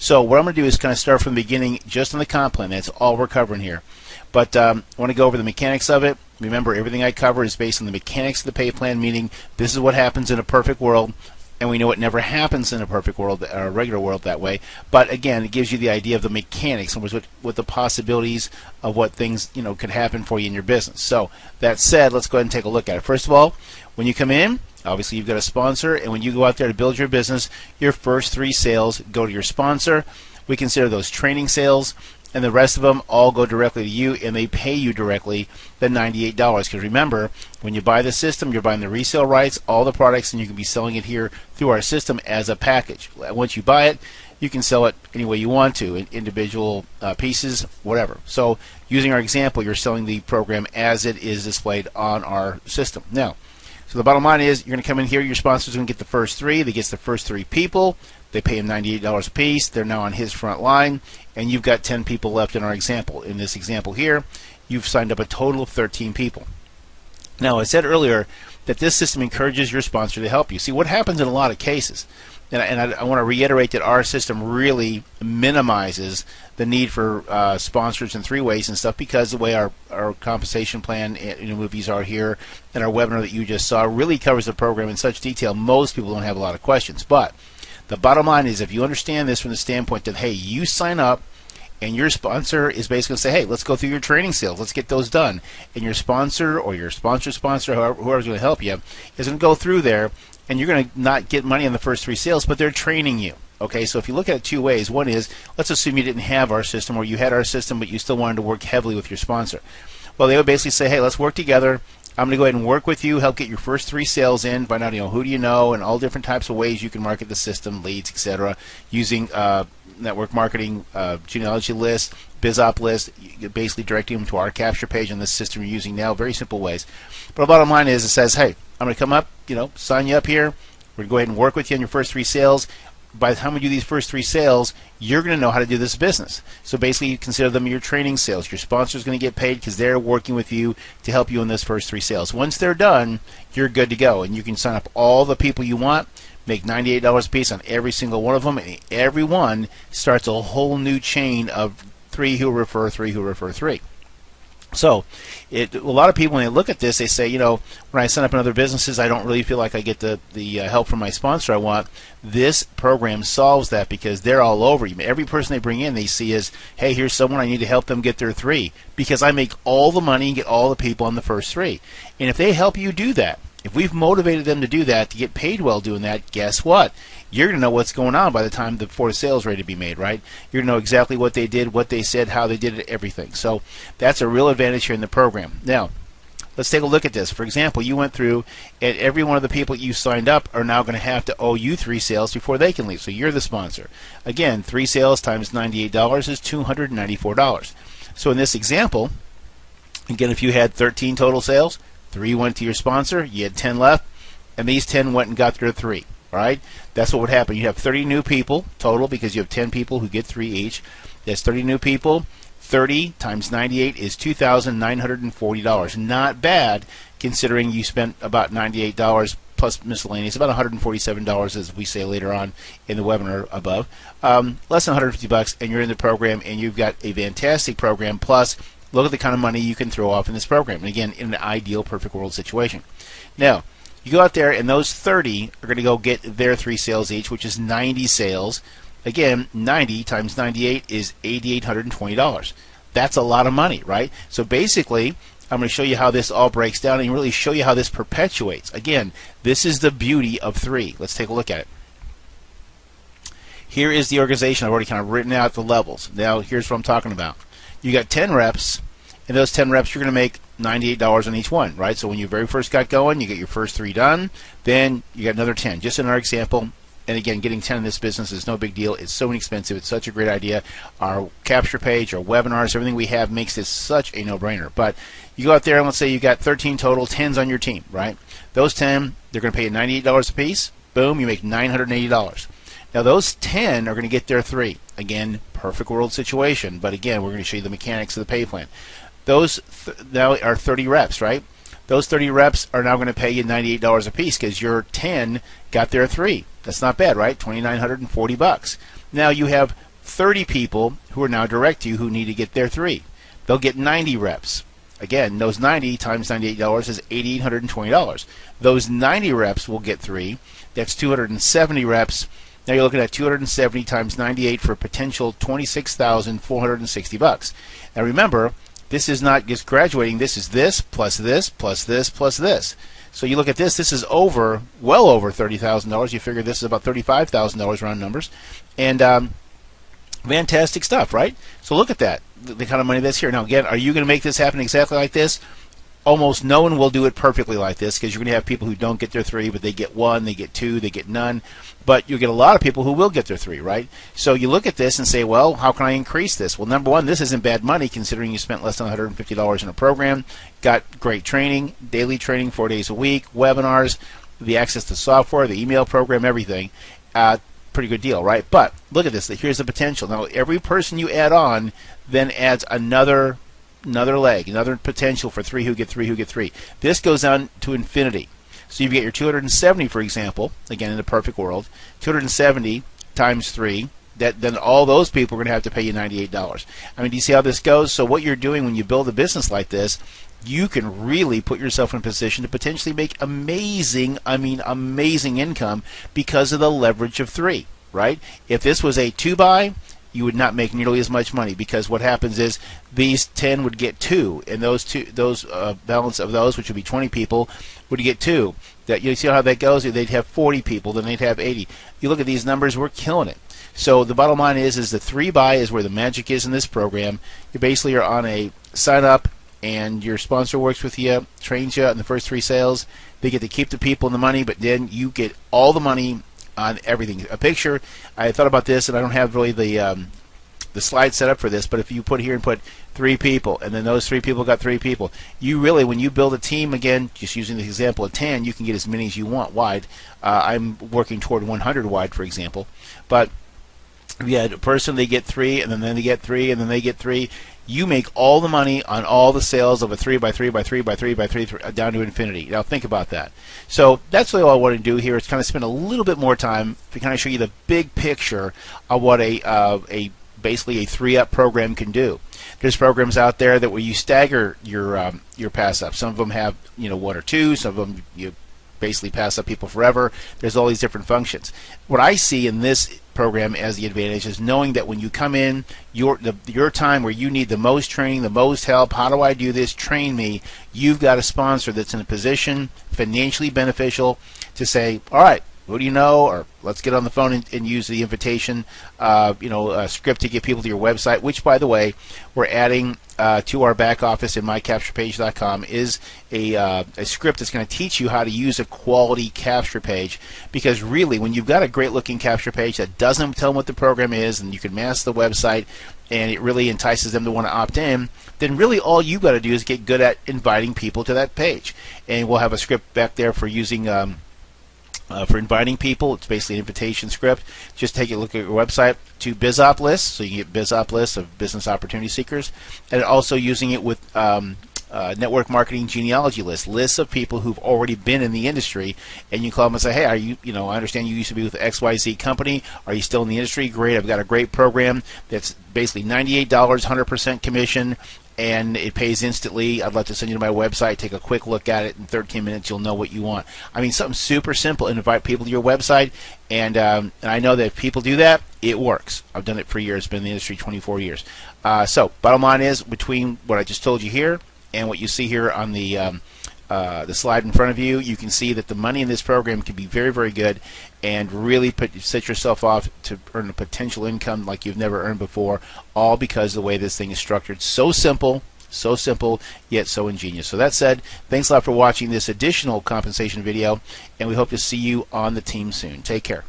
So what I'm going to do is kind of start from the beginning just on the comp plan. That's all we're covering here. But I want to go over the mechanics of it. Remember, everything I cover is based on the mechanics of the pay plan, meaning this is what happens in a perfect world, and we know it never happens in a perfect world or a regular world that way. But again, it gives you the idea of the mechanics and what the possibilities of what things could happen for you in your business. So that said, let's go ahead and take a look at it. First of all, when you come in, obviously you've got a sponsor, and when you go out there to build your business, your first 3 sales go to your sponsor. We consider those training sales, and the rest of them all go directly to you, and they pay you directly the $98. Because remember, when you buy the system, you're buying the resale rights, all the products, and you can be selling it here through our system as a package. Once you buy it, you can sell it any way you want to, in individual pieces, whatever. So using our example, you're selling the program as it is displayed on our system. Now, so the bottom line is, you're going to come in here, your sponsor's going to get the first 3. They get the first 3 people. They pay him $98 a piece. They're now on his front line, and you've got 10 people left in our example. In this example here, you've signed up a total of 13 people. Now, I said earlier that this system encourages your sponsor to help you. See, what happens in a lot of cases, and I want to reiterate that our system really minimizes the need for sponsors in 3 ways and stuff, because the way our compensation plan movies are here, and our webinar that you just saw really covers the program in such detail, most people don't have a lot of questions. But the bottom line is, if you understand this from the standpoint that, hey, you sign up, and your sponsor is basically going to say, hey, let's go through your training sales, let's get those done, and your sponsor or your sponsor's sponsor, whoever's going to help you, is going to go through there, and you're going to not get money on the first 3 sales, but they're training you. Okay, so if you look at it 2 ways, one is, let's assume you didn't have our system, or you had our system but you still wanted to work heavily with your sponsor. Well, they would basically say, hey, let's work together. I'm going to go ahead and work with you, help get your first 3 sales in, find out who do you know, and all different types of ways you can market the system, leads, etc., using network marketing, genealogy list, BizOp list, basically directing them to our capture page on this system you're using now. Very simple ways. But the bottom line is, it says, hey, I'm going to come up, sign you up here. We're going to go ahead and work with you on your first 3 sales. By the time we do these first 3 sales, you're going to know how to do this business. So basically, you consider them your training sales. Your sponsor is going to get paid because they're working with you to help you in those first 3 sales. Once they're done, you're good to go, and you can sign up all the people you want, make $98 a piece on every single one of them, and every one starts a whole new chain of 3 who refer 3 who refer 3. So a lot of people, when they look at this, they say, when I sign up in other businesses, I don't really feel like I get the help from my sponsor I want. This program solves that, because they're all over you. Every person they bring in, they see as, hey, here's someone, I need to help them get their 3, because I make all the money and get all the people on the first 3. And if they help you do that, if we've motivated them to do that, to get paid well doing that, guess what? You're going to know what's going on by the time before the sale is ready to be made, right? You're going to know exactly what they did, what they said, how they did it, everything. So that's a real advantage here in the program. Now, let's take a look at this. For example, you went through, and every one of the people you signed up are now going to have to owe you 3 sales before they can leave. So you're the sponsor. Again, 3 sales times $98 is $294. So in this example, again, if you had 13 total sales, 3 went to your sponsor, you had 10 left, and these 10 went and got their 3. All right, that's what would happen. You have 30 new people total, because you have 10 people who get 3 each. That's 30 new people. 30 times 98 is $2,940. Not bad, considering you spent about $98 plus miscellaneous, about $147, as we say later on in the webinar above. Less than $150, and you're in the program, and you've got a fantastic program. Plus, look at the kind of money you can throw off in this program. And again, in an ideal, perfect world situation. Now, you go out there, and those 30 are going to go get their 3 sales each, which is 90 sales. Again, 90 times 98 is $8,820. That's a lot of money, right? So basically, I'm going to show you how this all breaks down and really show you how this perpetuates. Again, this is the beauty of 3. Let's take a look at it. Here is the organization. I've already kind of written out the levels. Now, here's what I'm talking about. You got 10 reps, and those 10 reps, you're going to make $98 on each one, right? So when you very first got going, you get your first 3 done, then you got another 10. Just in our example, and again, getting 10 in this business is no big deal. It's so inexpensive. It's such a great idea. Our capture page, our webinars, everything we have makes this such a no-brainer. But you go out there, and let's say you got 13 total, 10s on your team, right? Those 10, they're going to pay you $98 a piece. Boom, you make $980. Now those 10 are going to get their 3. Again, perfect world situation, but again, we're going to show you the mechanics of the pay plan. Those now are 30 reps, right? Those 30 reps are now going to pay you $98 a piece, because your 10 got their 3. That's not bad, right? $2,940. Now you have 30 people who are now direct to you who need to get their 3. They'll get 90 reps. Again, those 90 times $98 is $8,820. Those 90 reps will get 3. That's 270 reps. Now you're looking at 270 times 98 for a potential $26,460. Now remember, this is not just graduating. This is this plus this plus this plus this. So you look at this. This is well over $30,000. You figure this is about $35,000 round numbers, and fantastic stuff, right? So look at that, the kind of money that's here. Now again, are you going to make this happen exactly like this? Almost no one will do it perfectly like this, because you're going to have people who don't get their 3, but they get 1, they get 2, they get none. But you get a lot of people who will get their 3, right? So you look at this and say, well, how can I increase this? Well, number one, this isn't bad money considering you spent less than $150 in a program, got great training, daily training 4 days a week, webinars, the access to software, the email program, everything. Pretty good deal, right? But look at this. Here's the potential. Now, every person you add on then adds another leg, another potential for 3 who get 3 who get 3. This goes on to infinity. So you get your 270, for example, again in the perfect world, 270 times 3. Then all those people are going to have to pay you $98. I mean, do you see how this goes? So what you're doing when you build a business like this, you can really put yourself in a position to potentially make amazing income because of the leverage of 3, right? If this was a 2-buy, you would not make nearly as much money, because what happens is these 10 would get 2, and those balance of those, which would be 20 people, would get 2. That you see how that goes? They'd have 40 people, then they'd have 80. You look at these numbers, we're killing it. So the bottom line is the 3-buy is where the magic is in this program. You basically are on a sign up, and your sponsor works with you, trains you in the first 3 sales. They get to keep the people and the money, but then you get all the money on everything. A picture, I thought about this, and I don't have really the slide set up for this, but if you put here and put 3 people, and then those 3 people got 3 people, you really, when you build a team, again, just using the example of 10, you can get as many as you want wide. I'm working toward 100 wide, for example. But if you had a person, they get 3, and then they get 3, and then they get 3. You make all the money on all the sales of a 3 by 3 by 3 by 3 by 3 down to infinity. Now think about that. So that's really all I want to do here is kind of spend a little bit more time to kind of show you the big picture of what basically a 3-up program can do. There's programs out there that where you stagger your pass up. Some of them have 1 or 2. Some of them you basically pass up people forever. There's all these different functions. What I see in this program as the advantage is knowing that when you come in, your time where you need the most training, the most help, how do I do this, train me, you've got a sponsor that's in a position, financially beneficial, to say, all right, who do you know, or let's get on the phone and use the invitation script to get people to your website, which, by the way, we're adding to our back office in mycapturepage.com is a script that's going to teach you how to use a quality capture page, because really when you've got a great looking capture page that doesn't tell them what the program is, and you can mask the website and it really entices them to want to opt in, then really all you've got to do is get good at inviting people to that page. And we'll have a script back there for using for inviting people. It's basically an invitation script. Just take a look at your website to BizOp lists, so you can get BizOp lists of business opportunity seekers, and also using it with network marketing genealogy lists of people who've already been in the industry, and you call them and say, hey, are you, I understand you used to be with XYZ company. Are you still in the industry? Great, I've got a great program that's basically $98, 100% commission, and it pays instantly. I'd love to send you to my website, take a quick look at it. In 13 minutes, you'll know what you want. I mean, something super simple, and invite people to your website. And I know that if people do that, it works. I've done it for years, been in the industry 24 years. So bottom line is, between what I just told you here and what you see here on the slide in front of you, you can see that the money in this program can be very, very good, and really set yourself off to earn a potential income like you've never earned before, all because of the way this thing is structured. So simple, yet so ingenious. So that said, thanks a lot for watching this additional compensation video, and we hope to see you on the team soon. Take care.